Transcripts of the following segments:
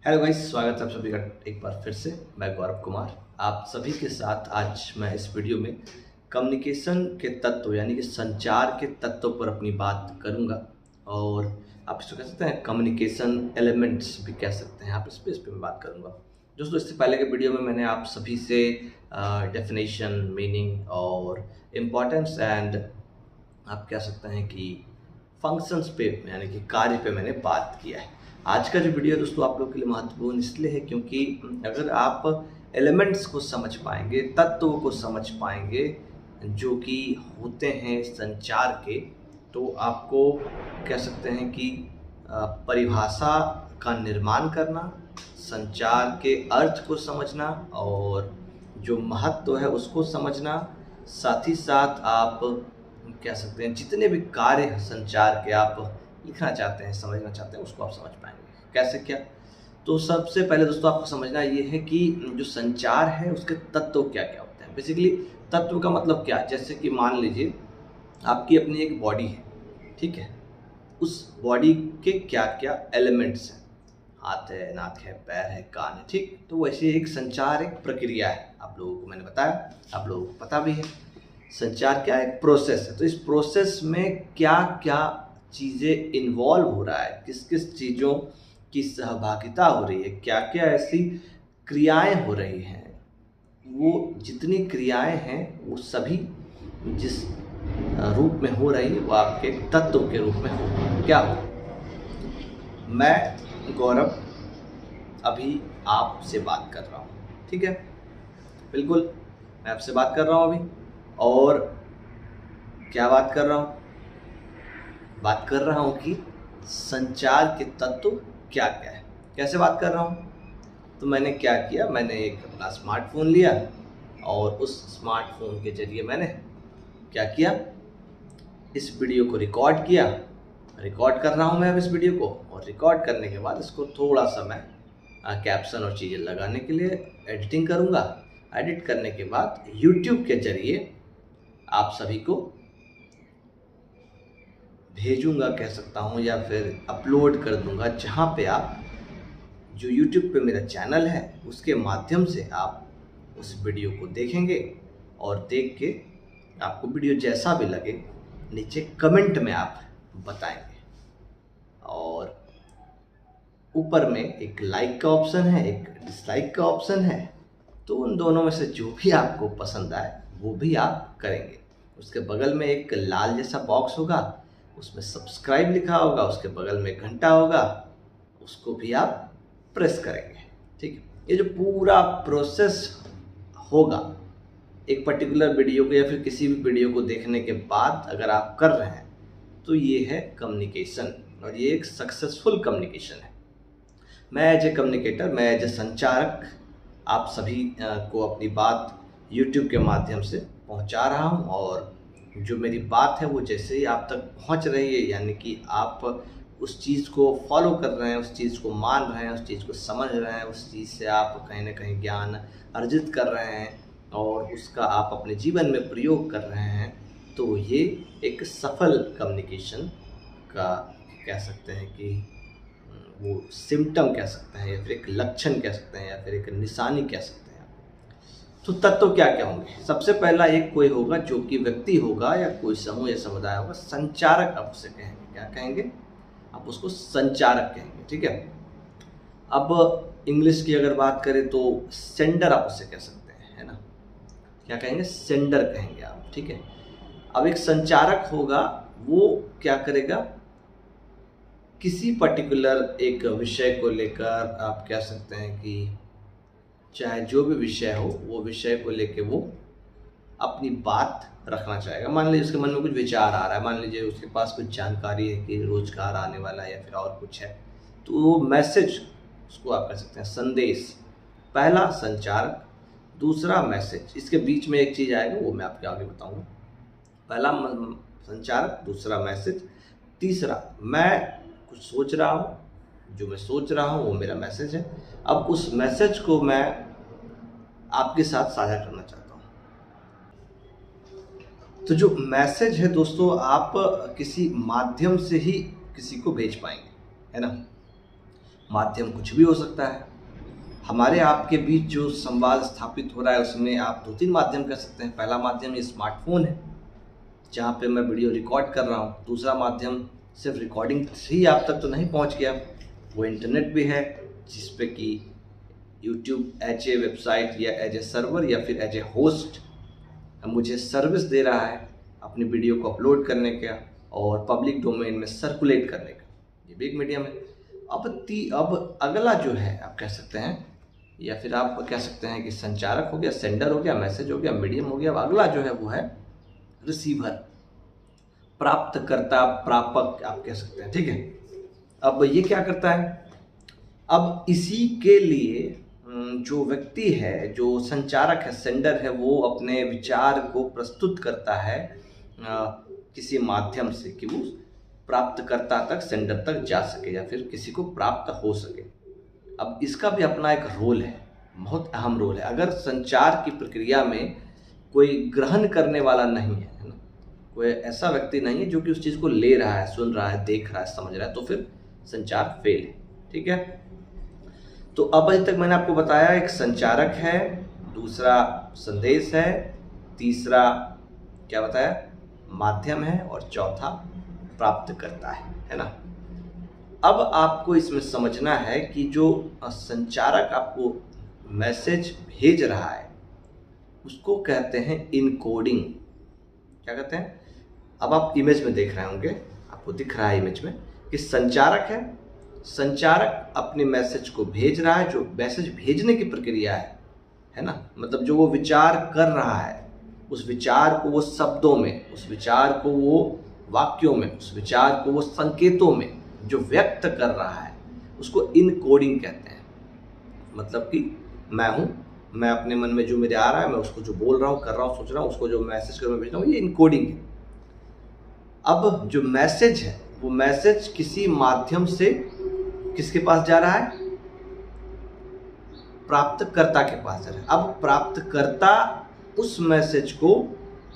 Hello guys, स्वागत है आप सभी का एक बार फिर से। मैं गौरव कुमार आप सभी के साथ आज मैं इस वीडियो में कम्युनिकेशन के तत्व यानी कि संचार के तत्व पर अपनी बात करूंगा। और आप इसको कह सकते हैं कम्युनिकेशन एलिमेंट्स भी कह सकते हैं आप, इस पे मैं बात करूंगा। दोस्तों, इससे पहले के वीडियो में मैंने आप सभी से डेफिनेशन, मीनिंग और इम्पोर्टेंस एंड आप कह सकते हैं कि फंक्शंस पे यानी कि कार्य पे मैंने बात किया है। आज का जो वीडियो है दोस्तों आप लोगों के लिए महत्वपूर्ण इसलिए है क्योंकि अगर आप एलिमेंट्स को समझ पाएंगे, तत्वों को समझ पाएंगे जो कि होते हैं संचार के, तो आपको कह सकते हैं कि परिभाषा का निर्माण करना, संचार के अर्थ को समझना और जो महत्व है उसको समझना, साथ ही साथ आप कह सकते हैं जितने भी कार्य हैं संचार के आप लिखना चाहते हैं, समझना चाहते हैं, उसको आप समझ पाएंगे। कैसे क्या? तो सबसे पहले दोस्तों आपको समझना ये है कि जो संचार है उसके तत्व क्या क्या होते हैं। बेसिकली तत्व का मतलब क्या? जैसे कि मान लीजिए आपकी अपनी एक बॉडी है, ठीक है। उस बॉडी के क्या क्या एलिमेंट्स हैं, हाथ है, नाक है, पैर है, कान है, ठीक। तो वैसे एक संचार एक प्रक्रिया है, आप लोगों को मैंने बताया, आप लोगों को पता भी है। संचार क्या है? एक प्रोसेस है। तो इस प्रोसेस में क्या क्या चीज़ें इन्वॉल्व हो रहा है, किस किस चीज़ों की सहभागिता हो रही है, क्या क्या ऐसी क्रियाएं हो रही हैं, वो जितनी क्रियाएं हैं वो सभी जिस रूप में हो रही है वो आपके तत्व के रूप में हो। क्या हो? मैं गौरव अभी आपसे बात कर रहा हूँ, ठीक है। बिल्कुल, मैं आपसे बात कर रहा हूँ अभी। और क्या बात कर रहा हूँ? बात कर रहा हूँ कि संचार के तत्व क्या क्या है। कैसे बात कर रहा हूँ? तो मैंने क्या किया, मैंने एक अपना स्मार्टफोन लिया और उस स्मार्टफोन के जरिए मैंने क्या किया, इस वीडियो को रिकॉर्ड किया। रिकॉर्ड कर रहा हूँ मैं अब इस वीडियो को, और रिकॉर्ड करने के बाद इसको थोड़ा सा मैं कैप्शन और चीज़ें लगाने के लिए एडिटिंग करूँगा। एडिट करने के बाद यूट्यूब के जरिए आप सभी को भेजूंगा कह सकता हूँ, या फिर अपलोड कर दूंगा, जहाँ पे आप जो यूट्यूब पे मेरा चैनल है उसके माध्यम से आप उस वीडियो को देखेंगे और देख के आपको वीडियो जैसा भी लगे नीचे कमेंट में आप बताएंगे। और ऊपर में एक लाइक का ऑप्शन है, एक डिसलाइक का ऑप्शन है। तो उन दोनों में से जो भी आपको पसंद आए वो भी आप करेंगे। उसके बगल में एक लाल जैसा बॉक्स होगा, उसमें सब्सक्राइब लिखा होगा, उसके बगल में घंटा होगा, उसको भी आप प्रेस करेंगे, ठीक है। ये जो पूरा प्रोसेस होगा एक पर्टिकुलर वीडियो को या फिर किसी भी वीडियो को देखने के बाद अगर आप कर रहे हैं तो ये है कम्युनिकेशन, और ये एक सक्सेसफुल कम्युनिकेशन है। मैं एज ए कम्युनिकेटर, मैं एज ए संचारक आप सभी को अपनी बात यूट्यूब के माध्यम से पहुंचा रहा हूं। और जो मेरी बात है वो जैसे ही आप तक पहुंच रही है, यानी कि आप उस चीज़ को फॉलो कर रहे हैं, उस चीज़ को मान रहे हैं, उस चीज़ को समझ रहे हैं, उस चीज़ से आप कहीं ना कहीं ज्ञान अर्जित कर रहे हैं और उसका आप अपने जीवन में प्रयोग कर रहे हैं, तो ये एक सफल कम्युनिकेशन का कह सकते हैं कि वो सिम्टम कह सकते हैं, या फिर एक लक्षण कह सकते हैं, या फिर एक निशानी कह सकते हैं। तो तत्व क्या क्या होंगे? सबसे पहला एक कोई होगा जो कि व्यक्ति होगा या कोई समूह या समुदाय होगा, संचारक आप उसे कहेंगे। क्या कहेंगे? आप उसको संचारक कहेंगे, ठीक है। अब इंग्लिश की अगर बात करें तो सेंडर आप उसे कह सकते हैं, है ना। क्या कहेंगे? सेंडर कहेंगे आप, ठीक है। अब एक संचारक होगा, वो क्या करेगा, किसी पर्टिकुलर एक विषय को लेकर आप कह सकते हैं कि चाहे जो भी विषय हो, वो विषय को लेकर वो अपनी बात रखना चाहेगा। मान लीजिए उसके मन में कुछ विचार आ रहा है, मान लीजिए उसके पास कुछ जानकारी है कि रोजगार आने वाला है या फिर और कुछ है, तो वो मैसेज, उसको आप कह सकते हैं संदेश। पहला संचारक, दूसरा मैसेज। इसके बीच में एक चीज़ आएगा वो मैं आपके आगे बताऊंगा। पहला संचारक, दूसरा मैसेज, तीसरा मैं कुछ सोच रहा हूँ, जो मैं सोच रहा हूँ वो मेरा मैसेज है। अब उस मैसेज को मैं आपके साथ साझा करना चाहता हूँ। तो जो मैसेज है दोस्तों, आप किसी माध्यम से ही किसी को भेज पाएंगे, है ना। माध्यम कुछ भी हो सकता है। हमारे आपके बीच जो संवाद स्थापित हो रहा है उसमें आप 2-3 माध्यम कह सकते हैं। पहला माध्यम ये स्मार्टफोन है जहाँ पे मैं वीडियो रिकॉर्ड कर रहा हूँ। दूसरा माध्यम सिर्फ रिकॉर्डिंग ही आप तक तो नहीं पहुँच गया, वो इंटरनेट भी है जिस पे कि यूट्यूब एज ए वेबसाइट या एज ए सर्वर या फिर एज ए होस्ट मुझे सर्विस दे रहा है अपनी वीडियो को अपलोड करने का और पब्लिक डोमेन में सर्कुलेट करने का। ये भी एक मीडियम है। अब अगला जो है आप कह सकते हैं या फिर आप कह सकते हैं कि संचारक हो गया, सेंडर हो गया, मैसेज हो गया, मीडियम हो गया। अब अगला जो है वो है रिसीवर, प्राप्तकर्ता, प्रापक आप कह सकते हैं, ठीक है। अब ये क्या करता है, अब इसी के लिए जो व्यक्ति है, जो संचारक है, सेंडर है, वो अपने विचार को प्रस्तुत करता है किसी माध्यम से कि वो प्राप्तकर्ता तक, सेंडर तक जा सके या फिर किसी को प्राप्त हो सके। अब इसका भी अपना एक रोल है, बहुत अहम रोल है। अगर संचार की प्रक्रिया में कोई ग्रहण करने वाला नहीं है ना, कोई ऐसा व्यक्ति नहीं है जो कि उस चीज़ को ले रहा है, सुन रहा है, देख रहा है, समझ रहा है, तो फिर संचार फेल है, ठीक है। तो अब अभी तक मैंने आपको बताया, एक संचारक है, दूसरा संदेश है, तीसरा क्या बताया, माध्यम है, और चौथा प्राप्तकर्ता है ना। अब आपको इसमें समझना है कि जो संचारक आपको मैसेज भेज रहा है उसको कहते हैं इनकोडिंग। क्या कहते हैं, अब आप इमेज में देख रहे होंगे, आपको दिख रहा है इमेज में कि संचारक है, संचारक अपने मैसेज को भेज रहा है। जो मैसेज भेजने की प्रक्रिया है ना, मतलब जो वो विचार कर रहा है, उस विचार को वो शब्दों में, उस विचार को वो वाक्यों में, उस विचार को वो संकेतों में जो व्यक्त कर रहा है उसको इनकोडिंग कहते हैं। मतलब कि मैं हूँ, मैं अपने मन में जो मेरे आ रहा है, मैं उसको जो बोल रहा हूँ, कर रहा हूँ, सोच रहा हूँ, उसको जो मैसेज कर भेज रहा हूँ, ये इनकोडिंग है। अब जो मैसेज है वो मैसेज किसी माध्यम से किसके पास जा रहा है, प्राप्तकर्ता के पास जा रहा है। अब प्राप्तकर्ता उस मैसेज को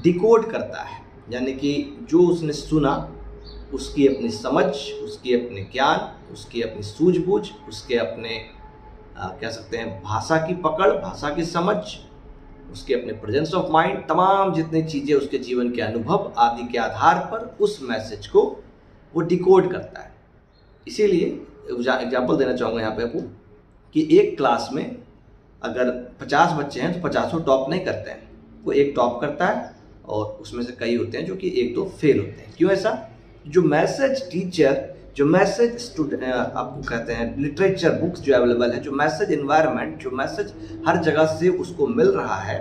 डिकोड करता है, यानी कि जो उसने सुना उसकी अपनी समझ, उसकी अपने ज्ञान, उसकी अपनी सूझबूझ, उसके अपने कह सकते हैं भाषा की पकड़, भाषा की समझ, उसके अपने प्रेजेंस ऑफ माइंड, तमाम जितनी चीज़ें उसके जीवन के अनुभव आदि के आधार पर उस मैसेज को वो डिकोड करता है। इसीलिए एग्जाम्पल देना चाहूँगा यहाँ पे आपको कि एक क्लास में अगर 50 बच्चे हैं तो 50 टॉप नहीं करते हैं, वो एक टॉप करता है और उसमें से कई होते हैं जो कि 1-2 फेल होते हैं। क्यों ऐसा, जो मैसेज टीचर, जो मैसेज स्टूडेंट आपको कहते हैं, लिटरेचर बुक्स जो अवेलेबल है, जो मैसेज इन्वायरमेंट, जो मैसेज हर जगह से उसको मिल रहा है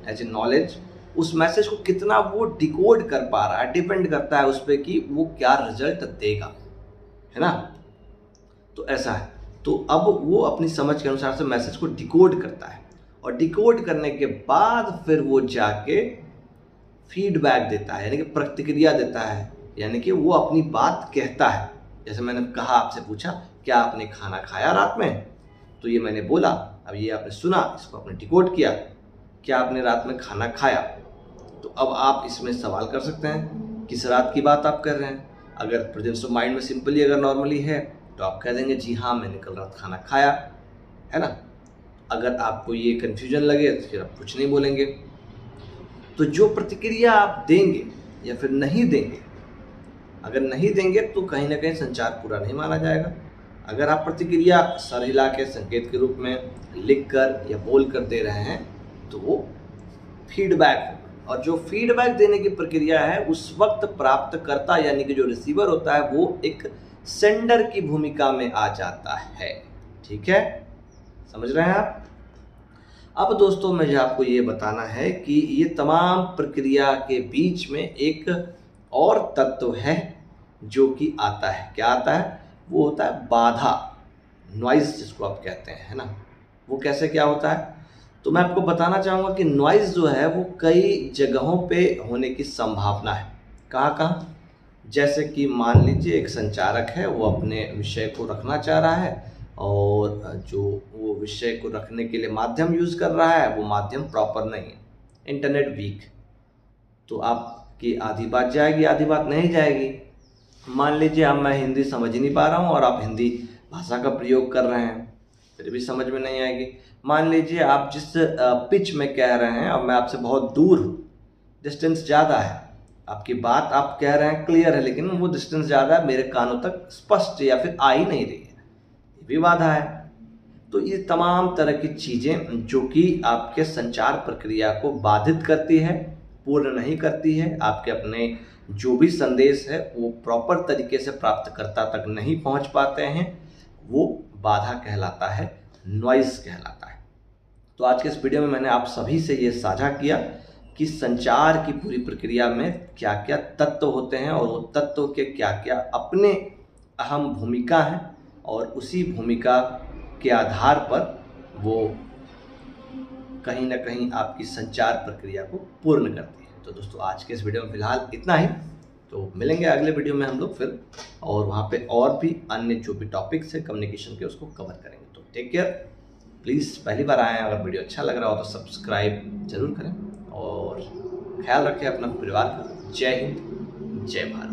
एज ए नॉलेज, उस मैसेज को कितना वो डिकोड कर पा रहा है, डिपेंड करता है उस पर कि वो क्या रिजल्ट देगा, है ना। तो ऐसा है। तो अब वो अपनी समझ के अनुसार से मैसेज को डिकोड करता है और डिकोड करने के बाद फिर वो जाके फीडबैक देता है, यानी कि प्रतिक्रिया देता है, यानी कि वो अपनी बात कहता है। जैसे मैंने कहा, आपसे पूछा क्या आपने खाना खाया रात में, तो ये मैंने बोला, अब ये आपने सुना, इसको आपने डिकोड किया, क्या आपने रात में खाना खाया। तो अब आप इसमें सवाल कर सकते हैं किस रात की बात आप कर रहे हैं। अगर प्रेजेंस ऑफ माइंड में सिंपली अगर नॉर्मली है तो आप कह देंगे जी हाँ मैंने कल रात खाना खाया, है ना। अगर आपको ये कन्फ्यूजन लगे तो फिर आप कुछ नहीं बोलेंगे। तो जो प्रतिक्रिया आप देंगे या फिर नहीं देंगे, अगर नहीं देंगे तो कहीं ना कहीं संचार पूरा नहीं माना जाएगा। अगर आप प्रतिक्रिया सर हिला के संकेत के रूप में लिख कर या बोल कर दे रहे हैं तो वो फीडबैक होगा। और जो फीडबैक देने की प्रक्रिया है उस वक्त प्राप्तकर्ता यानी कि जो रिसीवर होता है वो एक सेंडर की भूमिका में आ जाता है। ठीक है, समझ रहे हैं आप। अब दोस्तों मुझे आपको ये बताना है कि ये तमाम प्रक्रिया के बीच में एक और तत्व है जो कि आता है। क्या आता है? वो होता है बाधा, नॉइज़ जिसको आप कहते हैं, है ना। वो कैसे क्या होता है तो मैं आपको बताना चाहूँगा कि नॉइज़ जो है वो कई जगहों पे होने की संभावना है। कहाँ कहाँ? जैसे कि मान लीजिए एक संचारक है, वो अपने विषय को रखना चाह रहा है और जो वो विषय को रखने के लिए माध्यम यूज़ कर रहा है वो माध्यम प्रॉपर नहीं है, इंटरनेट वीक, तो आपकी आधी बात जाएगी, आधी बात नहीं जाएगी। मान लीजिए अब मैं हिंदी समझ नहीं पा रहा हूँ और आप हिंदी भाषा का प्रयोग कर रहे हैं फिर भी समझ में नहीं आएगी। मान लीजिए आप जिस पिच में कह रहे हैं और मैं आपसे बहुत दूर हूँ, डिस्टेंस ज़्यादा है, आपकी बात आप कह रहे हैं क्लियर है लेकिन वो डिस्टेंस ज़्यादा है, मेरे कानों तक स्पष्ट या फिर आ ही नहीं रही है, ये भी बाधा है। तो ये तमाम तरह की चीज़ें जो कि आपके संचार प्रक्रिया को बाधित करती है, पूर्ण नहीं करती है, आपके अपने जो भी संदेश है वो प्रॉपर तरीके से प्राप्तकर्ता तक नहीं पहुंच पाते हैं, वो बाधा कहलाता है, नॉइज़ कहलाता है। तो आज के इस वीडियो में मैंने आप सभी से ये साझा किया कि संचार की पूरी प्रक्रिया में क्या क्या तत्व होते हैं और वो तत्व के क्या क्या अपने अहम भूमिका हैं और उसी भूमिका के आधार पर वो कहीं ना कहीं आपकी संचार प्रक्रिया को पूर्ण करती है। तो दोस्तों आज के इस वीडियो में फिलहाल इतना ही, तो मिलेंगे अगले वीडियो में हम लोग फिर, और वहाँ पे और भी अन्य जो भी टॉपिक्स है कम्युनिकेशन के उसको कवर करेंगे। तो टेक केयर, प्लीज़ पहली बार आए हैं, अगर वीडियो अच्छा लग रहा हो तो सब्सक्राइब जरूर करें और ख्याल रखें अपना परिवार का। जय हिंद, जय भारत।